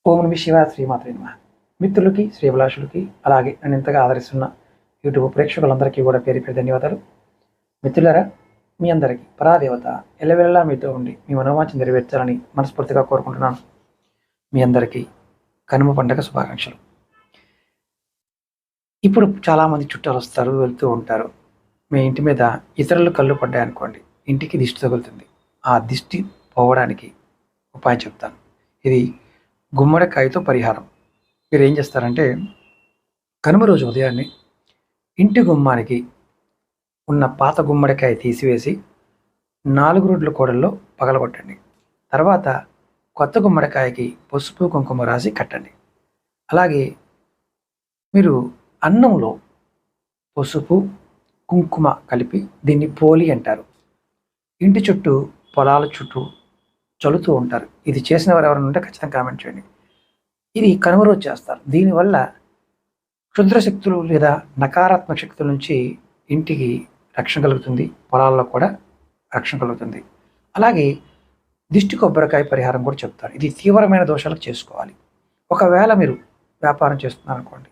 ఓం నమః శివాయ శ్రీమాత్రే నమః. మిత్రులకి, శ్రీభిలాషులకి, అలాగే నన్ను ఇంతగా ఆదరిస్తున్న యూట్యూబ్ ప్రేక్షకులందరికీ కూడా పేరు పేరు ధన్యవాదాలు. మిత్రులారా, మీ అందరికీ పరాదేవత ఎల్లవెల్లా మీతో ఉండి మీ మనోవాంఛ నెరవేర్చాలని మనస్ఫూర్తిగా కోరుకుంటున్నాను. మీ అందరికీ కనుమ పండగ శుభాకాంక్షలు. ఇప్పుడు చాలామంది చుట్టాలు వస్తారు, వెళ్తూ ఉంటారు. మీ ఇంటి మీద ఇతరులు కళ్ళు పడ్డాయనుకోండి, ఇంటికి దిష్టి తగులుతుంది. ఆ దిష్టి పోవడానికి ఉపాయం చెప్తాను. ఇది గుమ్మడికాయతో పరిహారం. మీరు ఏం చేస్తారంటే, కనుమ రోజు ఉదయాన్నే ఇంటి గుమ్మానికి ఉన్న పాత గుమ్మడికాయ తీసివేసి 4 రోడ్ల కూడల్లో పగలగొట్టండి. తర్వాత కొత్త గుమ్మడికాయకి పసుపు కుంకుమ రాసి కట్టండి. అలాగే మీరు అన్నంలో పసుపు కుంకుమ కలిపి దీన్ని పోలి అంటారు. ఇంటి చుట్టూ పొలాల చుట్టూ చల్లుతూ ఉంటారు. ఇది చేసిన వారు ఎవరైనా ఉంటే ఖచ్చితంగా కామెంట్ చేయండి. ఇది కనుమ రోజు చేస్తారు. దీనివల్ల క్షుద్ర శక్తులు లేదా నకారాత్మక శక్తుల నుంచి ఇంటికి రక్షణ కలుగుతుంది, పొలాల్లో కూడా రక్షణ కలుగుతుంది. అలాగే దిష్టి కొబ్బరికాయ పరిహారం కూడా చెప్తారు. ఇది తీవ్రమైన దోషాలకు చేసుకోవాలి. ఒకవేళ మీరు వ్యాపారం చేస్తున్నారనుకోండి,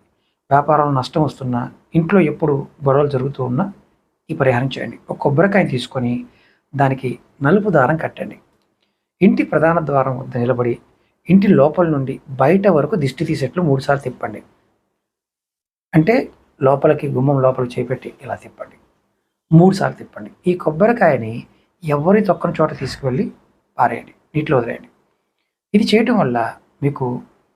వ్యాపారంలో నష్టం వస్తున్నా, ఇంట్లో ఎప్పుడు గొడవలు జరుగుతూ ఉన్నా ఈ పరిహారం చేయండి. ఒక కొబ్బరికాయని తీసుకొని దానికి నలుపు దారం కట్టండి. ఇంటి ప్రధాన ద్వారం వద్ద నిలబడి ఇంటి లోపల నుండి బయట వరకు దిష్టి తీసేట్లు 3 సార్లు తిప్పండి. అంటే లోపలికి గుమ్మం లోపలికి చేపెట్టి ఇలా తిప్పండి. 3 సార్లు తిప్పండి. ఈ కొబ్బరికాయని ఎవరి తొక్కని చోట తీసుకువెళ్ళి పారేయండి, నీటిలో వదిలేయండి. ఇది చేయటం వల్ల మీకు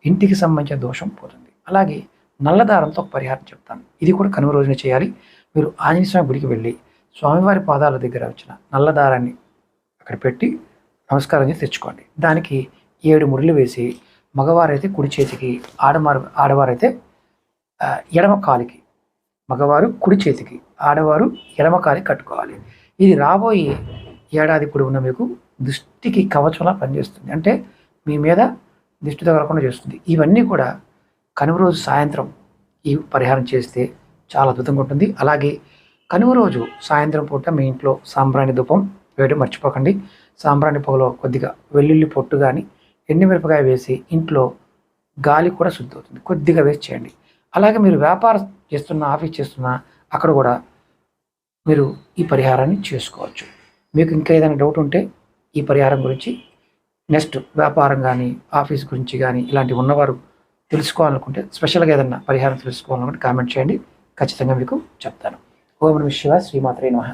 ఇంటికి సంబంధించిన దోషం పోతుంది. అలాగే నల్లదారంతో ఒక పరిహారం చెప్తాను. ఇది కూడా కనుమ రోజున చేయాలి. మీరు ఆంజనేయ స్వామి గుడికి వెళ్ళి స్వామివారి పాదాల దగ్గర వచ్చిన నల్లదారాన్ని అక్కడ పెట్టి నమస్కారం చేసి తెచ్చుకోండి. దానికి 7 ముడులు వేసి మగవారైతే కుడి చేతికి, ఆడవారైతే ఎడమ కాలికి, మగవారు కుడి చేతికి, ఆడవారు ఎడమ కాలికి కట్టుకోవాలి. ఇది రాబోయే ఏడాది పొడవునా మీకు దృష్టికి కవచంలా పనిచేస్తుంది. అంటే మీ మీద దిష్టి తగలకుండా చేస్తుంది. ఇవన్నీ కూడా కనుమ రోజు సాయంత్రం ఈ పరిహారం చేస్తే చాలా అద్భుతంగా ఉంటుంది. అలాగే కనుమ రోజు సాయంత్రం పూట మీ ఇంట్లో సాంబ్రాణి ధూపం వేయడం మర్చిపోకండి. సాంబ్రాణి పొగలో కొద్దిగా వెల్లుల్లి పొట్టు కానీ ఎండుమిరపకాయ వేసి ఇంట్లో గాలి కూడా శుద్ధి అవుతుంది. కొద్దిగా వేసి చేయండి. అలాగే మీరు వ్యాపారం చేస్తున్నా, ఆఫీస్ చేస్తున్నా అక్కడ కూడా మీరు ఈ పరిహారాన్ని చేసుకోవచ్చు. మీకు ఇంకా ఏదైనా డౌట్ ఉంటే ఈ పరిహారం గురించి, నెక్స్ట్ వ్యాపారం కానీ ఆఫీస్ గురించి కానీ ఇలాంటివి ఉన్నవారు తెలుసుకోవాలనుకుంటే, స్పెషల్గా ఏదైనా పరిహారం తెలుసుకోవాలనుకుంటే కామెంట్ చేయండి. ఖచ్చితంగా మీకు చెప్తాను. ఓం నమః శివాయ శ్రీమాత్రే నమః.